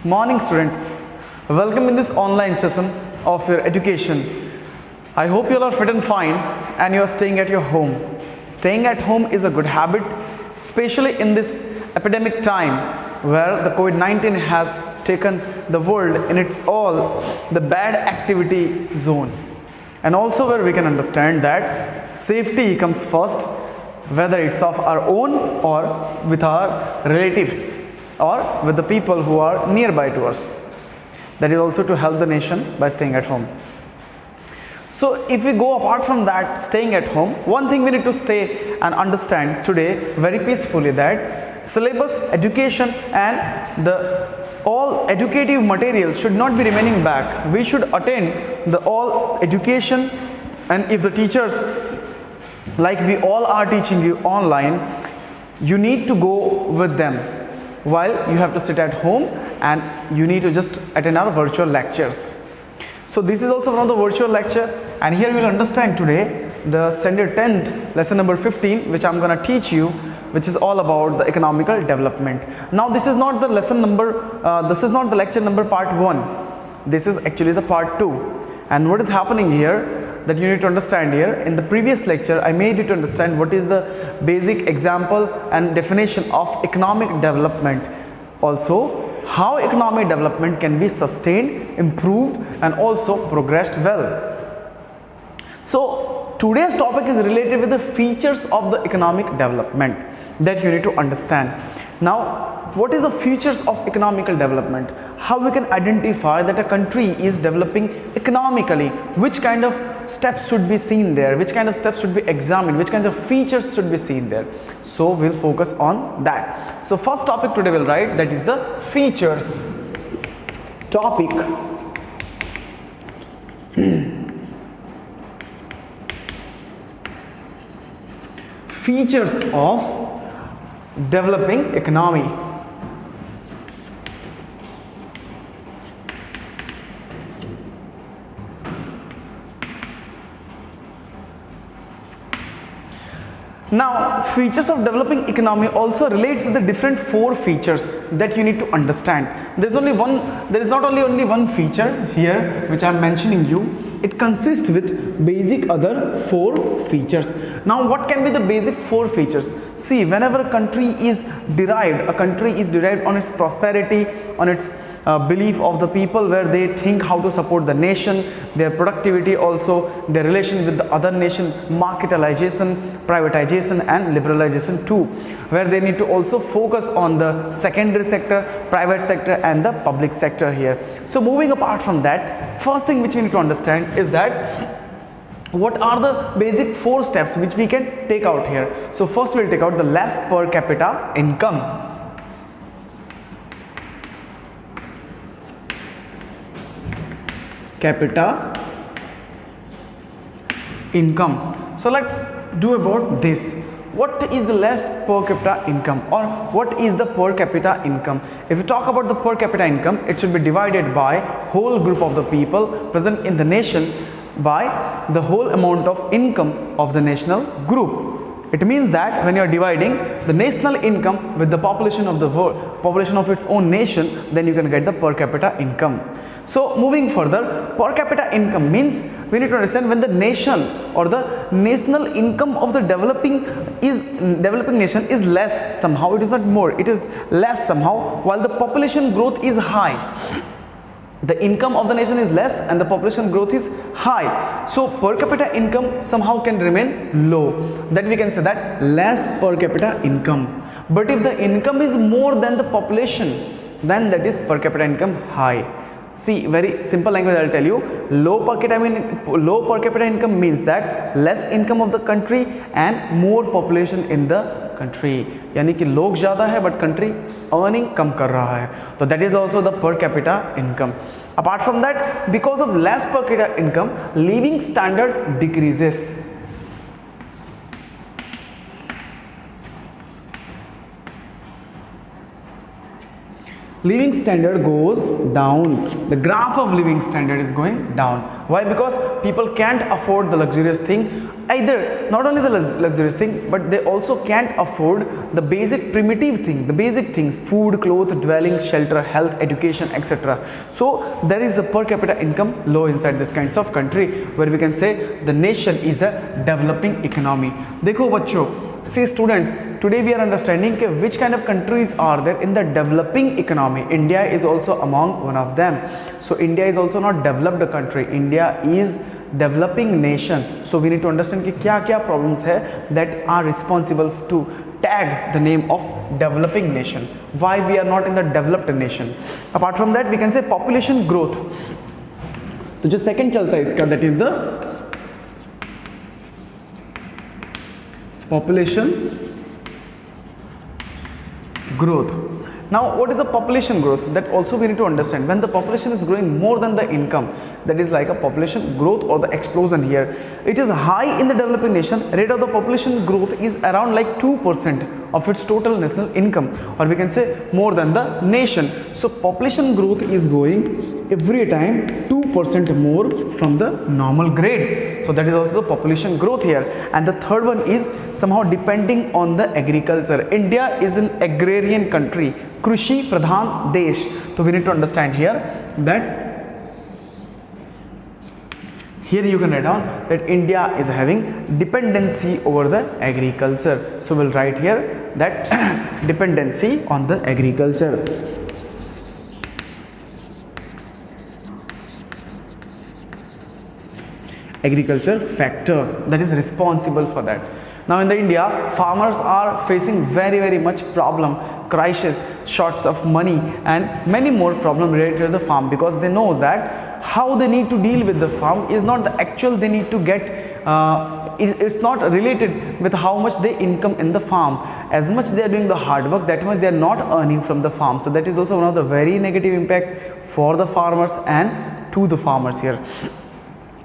Morning students, welcome in this online session of your education. I hope you all are fit and fine and you are staying at your home. Staying at home is a good habit, especially in this epidemic time where the COVID-19 has taken the world in its all the bad activity zone, and also where we can understand that safety comes first, whether it's of our own or with our relatives or with the people who are nearby to us. That is also to help the nation by staying at home. So if we go apart from that, staying at home, one thing we need to stay and understand today very peacefully, that syllabus, education and the all educative material should not be remaining back. We should attend the all education, and if the teachers like we all are teaching you online, you need to go with them while you have to sit at home and you need to just attend our virtual lectures. So this is also one of the virtual lecture, and here you will understand today the standard 10th lesson number 15, which I'm going to teach you, which is all about the economical development. Now this is not the lesson number, this is not the lecture number part 1, this is actually the part 2. And what is happening here, that you need to understand here, in the previous lecture I made you to understand what is the basic example and definition of economic development, also how economic development can be sustained, improved and also progressed well. So today's topic is related with the features of the economic development that you need to understand. Now, what is the features of economical development? How we can identify that a country is developing economically? Which kind of steps should be seen there? Which kind of steps should be examined? Which kinds of features should be seen there? So we'll focus on that. So first topic today we'll write, that is the features. Topic. Features of developing economy. Now, features of developing economy also relates with the different 4 features that you need to understand. There is not only one feature here which I am mentioning you. It consists with basic other 4 features. Now, what can be the basic 4 features? See, whenever a country is derived on its prosperity, on its belief of the people, where they think how to support the nation, their productivity, also their relation with the other nation, marketalization, privatization and liberalization too, where they need to also focus on the secondary sector, private sector and the public sector here. So moving apart from that, first thing which we need to understand is that what are the basic 4 steps which we can take out here. So first we'll take out the less per capita income. Capita income. So let's do about this. What is the less per capita income, or what is the per capita income? If we talk about the per capita income, it should be divided by whole group of the people present in the nation by the whole amount of income of the national group. It means that when you are dividing the national income with the population of the world, population of its own nation, then you can get the per capita income. So moving further, per capita income means we need to understand when the nation or the national income of the developing nation is less somehow, it is not more, it is less somehow, while the population growth is high. The income of the nation is less and the population growth is high. So per capita income somehow can remain low. That we can say that less per capita income. But if the income is more than the population, then that is per capita income high. See, very simple language I will tell you. Low per capita income means that less income of the country and more population in the country. यानी कि लोग ज़्यादा है but country earning कम कर रहा है. So that is also the per capita income. Apart from that, because of less per capita income, living standard decreases. living standard goes down. The graph of living standard is going down. Why? Because people can't afford the luxurious thing. Either not only the luxurious thing, but they also can't afford the basic primitive thing, the basic things: food, clothes, dwelling, shelter, health, education, etc. So there is a per capita income low inside this kinds of country, where we can say the nation is a developing economy. देखो बच्चों, see students, today we are understanding which kind of countries are there in the developing economy. India is also among one of them. So India is also not developed country. India is developing nation. So we need to understand कि क्या क्या problems है that are responsible to tag the name of developing nation. Why we are not in the developed nation? Apart from that, we can say population growth. तो जो second चलता है इसका, that is the population growth. Now what is the population growth? That also we need to understand. When the population is growing more than the income, that is like a population growth or the explosion here. It is high in the developing nation. Rate of the population growth is around like 2% of its total national income, or we can say more than the nation. So population growth is going every time 2% more from the normal grade. So that is also the population growth here. And the third one is somehow depending on the agriculture. India is an agrarian country, Krushi Pradhan Desh. So we need to understand here that here you can write down that India is having dependency over the agriculture. So we'll write here that dependency on the agriculture. Agriculture factor that is responsible for that. Now in the India, farmers are facing very much problem, crisis, shorts of money, and many more problems related to the farm, because they know that how they need to deal with the farm is not the actual they need to get. It's not related with how much they income in the farm. As much they are doing the hard work, that much they are not earning from the farm. So that is also one of the very negative impact for the farmers and to the farmers here.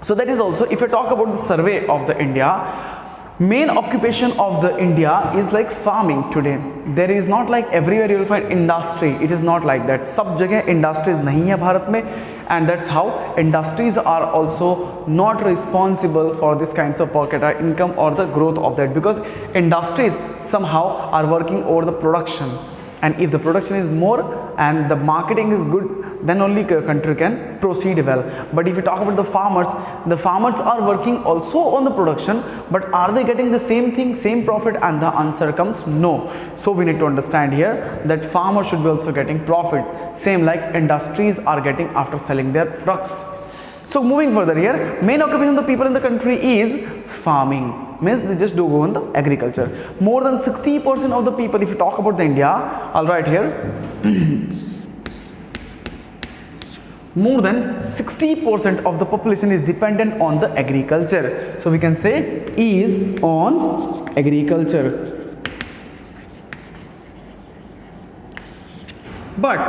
So that is also, if you talk about the survey of the India, main occupation of the India is like farming today. There is not like everywhere you will find industry. It is not like that. सब जगह industries नहीं है भारत में, and that's how industries are also not responsible for this kinds of per capita income or the growth of that, because industries somehow are working over the production, and if the production is more and the marketing is good, then only a country can proceed well. But if you talk about the farmers are working also on the production, but are they getting the same thing, same profit? And the answer comes no. So we need to understand here that farmers should be also getting profit, same like industries are getting after selling their products. So moving further here, main occupation of the people in the country is farming. Means they just do go on the agriculture. More than 60% of the people, if you talk about the India, I'll write here, more than 60% of the population is dependent on the agriculture. So we can say is on agriculture. But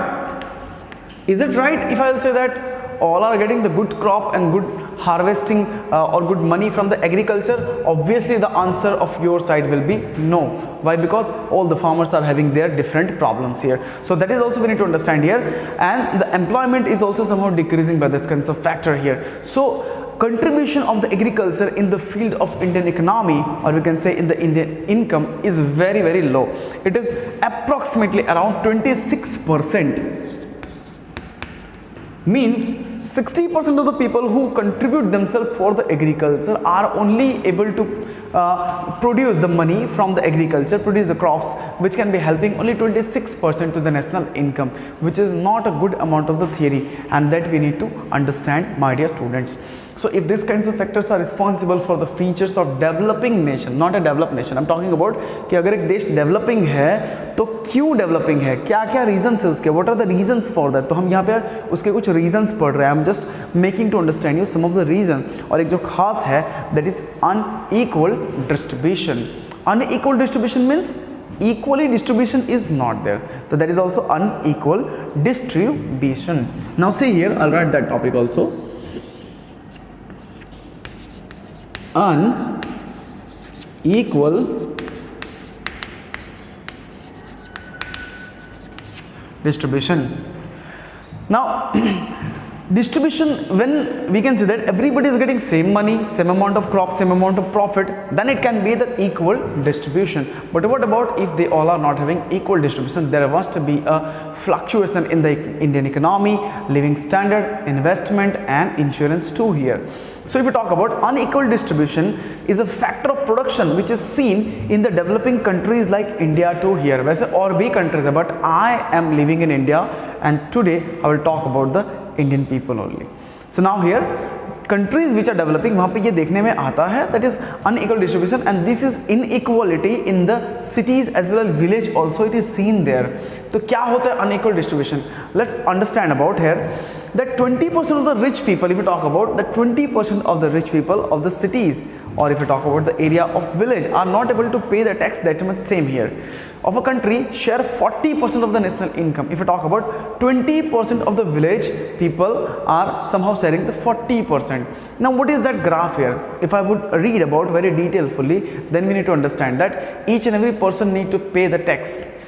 is it right if I will say that all are getting the good crop and good harvesting or good money from the agriculture? Obviously the answer of your side will be no. Why? Because all the farmers are having their different problems here. So that is also we need to understand here, and the employment is also somehow decreasing by this kinds of factor here. So contribution of the agriculture in the field of Indian economy, or we can say in the Indian income, is very low. It is approximately around 26%. Means 60% of the people who contribute themselves for the agriculture are only able to produce the money from the agriculture, produce the crops, which can be helping only 26% to the national income, which is not a good amount of the theory, and that we need to understand, my dear students. So if these kinds of factors are responsible for the features of developing nation, not a developed nation, I'm talking about कि अगर एक देश developing है तो क्यों developing है, क्या क्या reasons है उसके, what are the reasons for that. तो हम यहाँ पे उसके कुछ reasons पढ़ रहे हैं. I'm just making to understand you some of the reason. और एक जो खास है, that is unequal distribution. Unequal distribution means equally distribution is not there. So that is also unequal distribution. Now see here, I'll write that topic also. Unequal distribution. Now distribution, when we can say that everybody is getting same money, same amount of crop, same amount of profit, then it can be the equal distribution. But what about if they all are not having equal distribution? There must be a fluctuation in the Indian economy, living standard, investment and insurance too here. So if we talk about unequal distribution is a factor of production which is seen in the developing countries like India too here. वैसे और भी countries है, but I am living in India and today I will talk about the Indian people only. So now here countries which are developing, वहाँ पे ये देखने में आता है that is unequal distribution, and this is inequality in the cities as well as village also it is seen there. तो क्या होता है unequal distribution? Let's understand about here that 20% of the rich people, if you talk about that 20% of the rich people of the cities, or if you talk about the area of village, are not able to pay the tax that much. Same here of a country share 40% of the national income. If you talk about 20% of the village people are somehow sharing the 40%. Now what is that graph here? If I would read about very detailfully, then we need to understand that each and every person need to pay the tax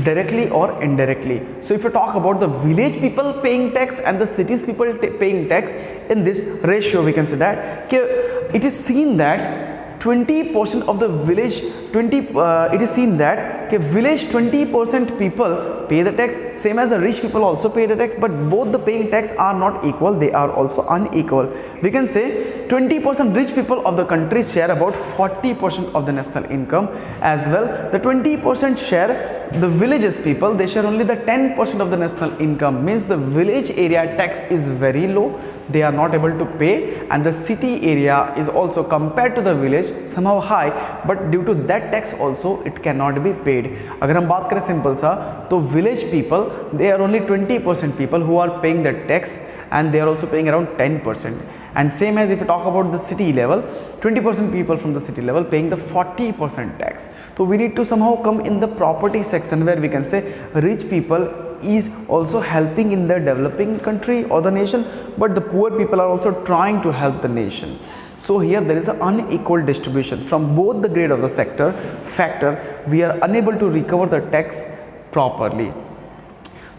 directly or indirectly. So if you talk about the village people paying tax and the cities people paying tax, in this ratio we can say that it is seen that 20% of the village, it is seen that village 20% people pay the tax, same as the rich people also pay the tax, but both the paying tax are not equal, they are also unequal. We can say 20% rich people of the country share about 40% of the national income, as well the 20% share the villages people, they share only the 10% of the national income. Means the village area tax is very low, they are not able to pay, and the city area is also compared to the village somehow high, but due to that tax also it cannot be paid. अगर हम बात करें simple सा, तो village people they are only 20% people who are paying the tax, and they are also paying around 10%. And same as if you talk about the city level, 20% people from the city level paying the 40% tax. So we need to somehow come in the property section where we can say rich people is also helping in the developing country or the nation, but the poor people are also trying to help the nation. So here there is an unequal distribution from both the grade of the factor. We are unable to recover the tax properly,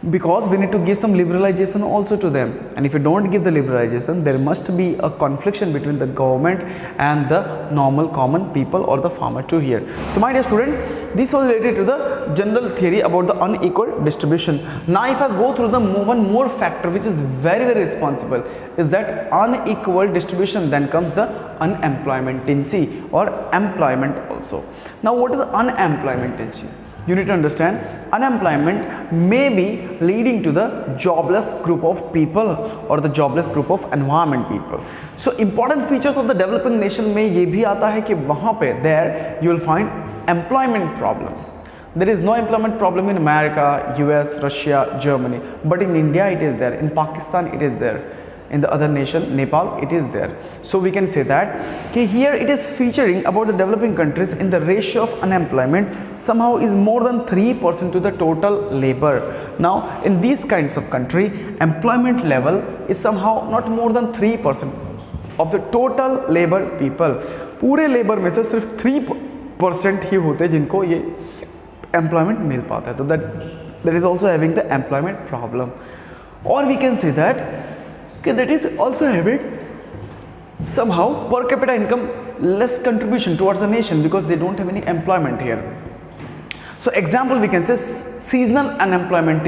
because we need to give some liberalization also to them, and if you don't give the liberalization, there must be a confliction between the government and the normal common people or the farmer too here. So my dear student, this was related to the general theory about the unequal distribution. Now if I go through the one more factor which is very responsible, is that unequal distribution, then comes the unemployment tendency or employment also. Now what is unemployment tendency? You need to understand unemployment may be leading to the jobless group of people or the jobless group of environment people. So important features of the developing nation में ये भी आता है कि वहाँ पे there you will find employment problem. There is no employment problem in America, US, Russia, Germany, but in India it is there, in Pakistan it is there, in the other nation Nepal it is there. So we can say that here it is featuring about the developing countries in the ratio of unemployment somehow is more than 3% to the total labor. Now in these kinds of country, employment level is somehow not more than 3% of the total labor people. पूरे labor में से सिर्फ 3% ही होते हैं जिनको ये employment मिल पाता है, तो that is also having the employment problem. Or we can say that that is also having somehow per capita income less contribution towards the nation because they don't have any employment here. So example we can say seasonal unemployment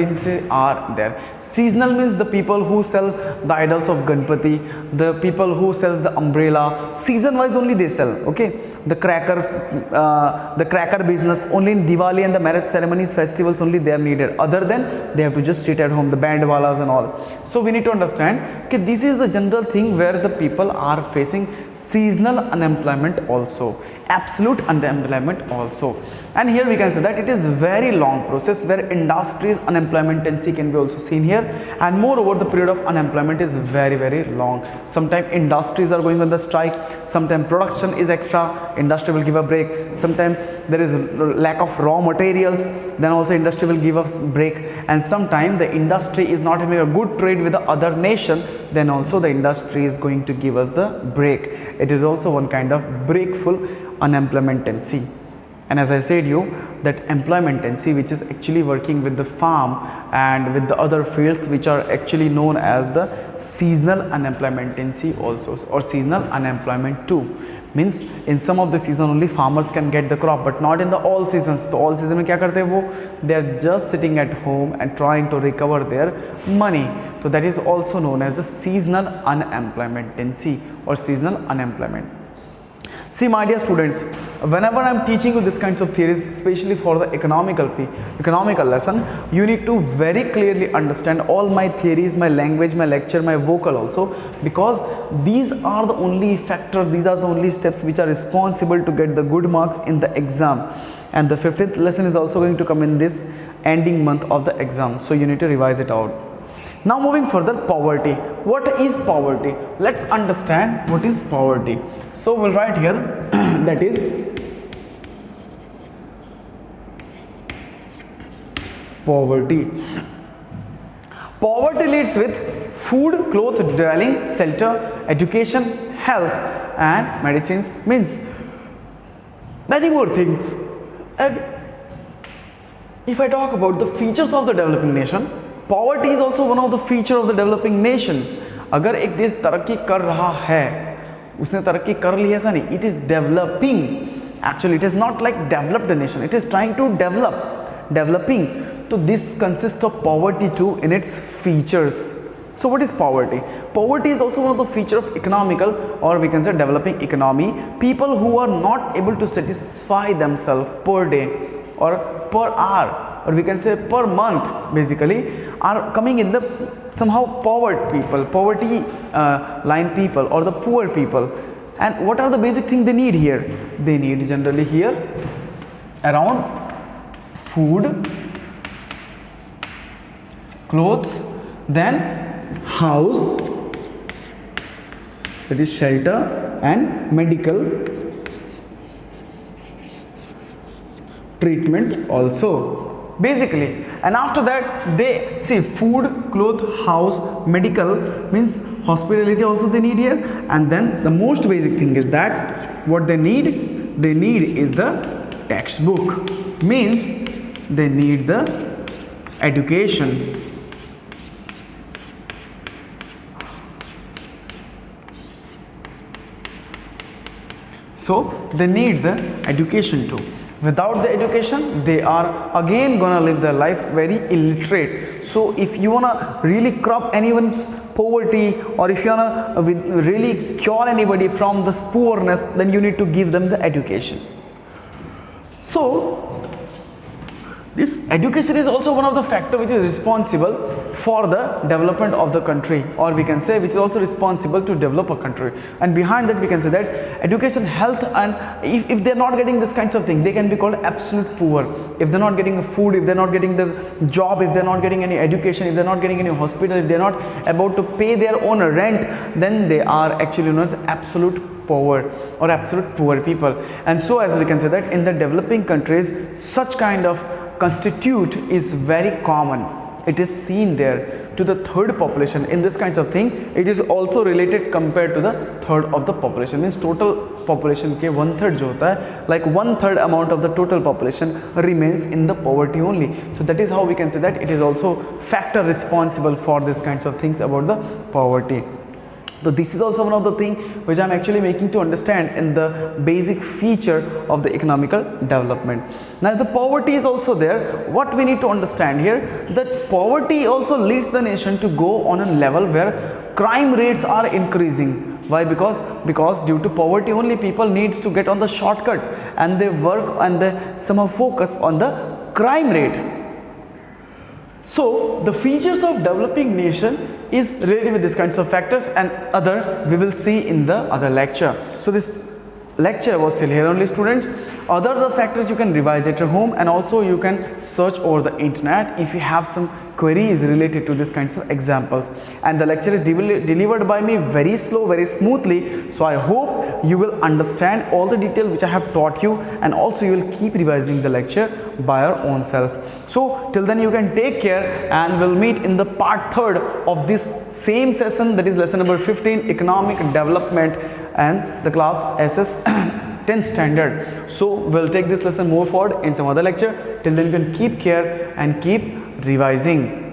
are there. Seasonal means the people who sell the idols of Ganpati, the people who sells the umbrella, season wise only they sell, okay. The cracker business only in Diwali and the marriage ceremonies, festivals only they are needed. Other than they have to just sit at home, the band walas and all. So we need to understand that this is the general thing where the people are facing seasonal unemployment also, absolute unemployment also. And here we can say that it is very long process where industries unemployment tendency can be also seen here, and moreover the period of unemployment is very long. Sometimes industries are going on the strike, sometimes production is extra, industry will give a break, sometimes there is lack of raw materials, then also industry will give us break, and sometimes the industry is not having a good trade with the other nation, then also the industry is going to give us the break. It is also one kind of breakful unemployment tendency. And as I said you, that employment tendency, which is actually working with the farm and with the other fields, which are actually known as the seasonal unemployment tendency also, or seasonal unemployment too. Means in some of the season only farmers can get the crop, but not in the all seasons. तो all season में क्या करते हैं वो? They are just sitting at home and trying to recover their money. So that is also known as the seasonal unemployment tendency or seasonal unemployment. See, my dear students, whenever I am teaching you this kinds of theories, especially for the economical lesson, you need to very clearly understand all my theories, my language, my lecture, my vocal also, because these are the only factors, these are the only steps which are responsible to get the good marks in the exam. And the 15th lesson is also going to come in this ending month of the exam, so you need to revise it out. Now moving further, poverty. What is poverty? Let's understand what is poverty. So we'll write here that is poverty. Poverty leads with food, cloth, dwelling, shelter, education, health and medicines, means many more things. And if I talk about the features of the developing nation, poverty is also one of the feature of the developing nation. अगर एक देश तरक्की कर रहा है, उसने तरक्की कर ली, ऐसा नहीं, it is developing. Actually it is not like developed nation, it is trying to developing. तो this consist of poverty too in its features. So what is poverty? Poverty is also one of the feature of economical, or we can say developing economy. People who are not able to satisfy themselves per day or per hour, or we can say per month, basically are coming in the somehow poverty line people or the poor people. And what are the basic things they need here? They need generally here around food, clothes, then house, that is shelter, and medical treatment also, basically. And after that they see food, cloth, house, medical means hospitality also they need here. And then the most basic thing is that what they need is the textbook, means they need the education. So they need the education too. Without the education, they are again gonna live their life very illiterate. So if you wanna really crop anyone's poverty, or if you wanna really cure anybody from this poorness, then you need to give them the education. So this education is also one of the factor which is responsible for the development of the country, or we can say which is also responsible to develop a country. And behind that we can say that education, health, and if they're not getting this kinds of thing, they can be called absolute poor. If they're not getting food, if they're not getting the job, if they're not getting any education, if they're not getting any hospital, if they're not about to pay their own rent, then they are actually known as absolute poor or absolute poor people. And so as we can say that in the developing countries, such kind of constitute is very common. It is seen there to the third population. In this kinds of thing, it is also related compared to the third of the population. Means total population के 1/3 जो होता है, like 1/3 amount of the total population remains in the poverty only. So that is how we can say that it is also factor responsible for these kinds of things about the poverty. So this is also one of the things which I am actually making to understand in the basic feature of the economical development. Now if the poverty is also there, what we need to understand here, that poverty also leads the nation to go on a level where crime rates are increasing. Why? Because due to poverty only, people needs to get on the shortcut, and they work and they somehow focus on the crime rate. So the features of developing nation is related with these kinds of factors, and other we will see in the other lecture. So this lecture was till here only, students. Other the factors you can revise at your home, and also you can search over the internet if you have some queries related to these kinds of examples. And the lecture is delivered by me very slow, very smoothly. So I hope you will understand all the detail which I have taught you, and also you will keep revising the lecture by your own self. So till then you can take care, and we'll meet in the part 3rd of this same session, that is lesson number 15, economic development, and the class SS 10th standard. So we'll take this lesson more forward in some other lecture. Till then, you can keep care and keep revising.